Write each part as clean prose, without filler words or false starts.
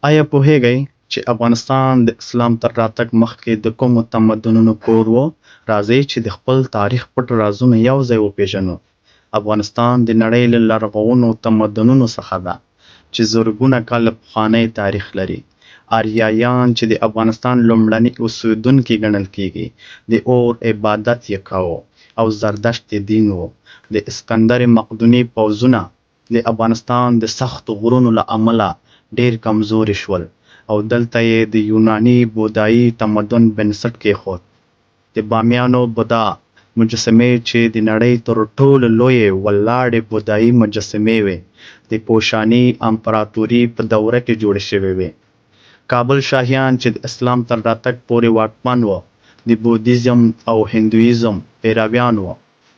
آیا پوهیږئ چې افغانستان د اسلام تر راتګ مخکې د کومو تمدنونو کور و؟ راځئ چې د خپل تاریخ پټ رازونه یوځای وپیژنو. افغانستان د نړۍ له لرغونو تمدنونو څخه ده چې زرګونه کاله پخوانی تاریخ لري. آریایان چې د افغانستان لومړني اوسیدونکي ګڼل کیږي، د اور عبادت یې کاوه او زردشت یې دین و. د اسکندر مقدوني پوځونه د افغانستان د سختو غرونو له امله ډیر کمزوري شول او دلته یې د یوناني بودایي تمدن بنسټ کېښود. د بامیانو بودا مجسمې چې د نړۍ تر ټولو لویې ولاړې بودایي مجسمې وې، د کوشاني امپراتوري په دوره کې جوړې شوې وې. کابل شاهیان چې د اسلام تر راتګ پورې واکمن وو، د بودیزم او هندویزم پیرویان وو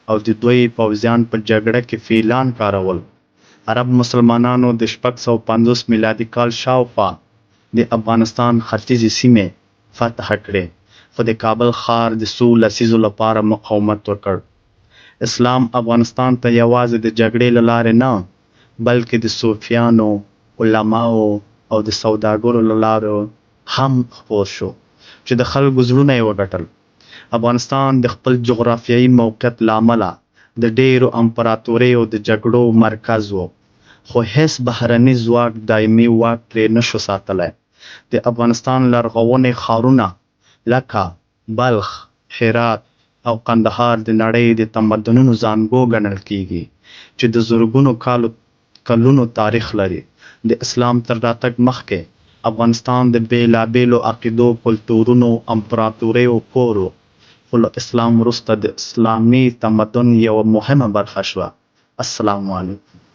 او د دوی پوځیان په جګړه کې فیلان کارول. عرب مسلمانانو د 650 میلادي کال شاوخوا د افغانستان ختیځې سیمې فتح کړې، خو د کابل ښار د څو لسیزو لپاره مقاومت وکړ. اسلام افغانستان ته یوازې د جګړې له لارې نه، بلکې د صوفیانو، علماو او د سوداګرو له لارې هم خپور شو چې د خلکو زړونه یې وګټل. افغانستان د خپل جغرافیایي موقعیت له امله د ډیرو امپراتوریو د جګړو مرکز و، خو هیڅ بهرني ځواک دایمي واک پرې نشو ساتلی. د افغانستان لرغوني ښارونه لکه بلخ، هرات او قندهار د نړۍ د تمدنونو زانګو ګڼل کیږي چې د زرګونو کلونو تاریخ لري. د اسلام تر راتګ مخکې افغانستان د بیلابیلو عقیدو، کلتورونو، امپراتوریو کور و، خو له اسلام وروسته د اسلامي تمدن یوه مهمه برخه شوه. السلام علیکم.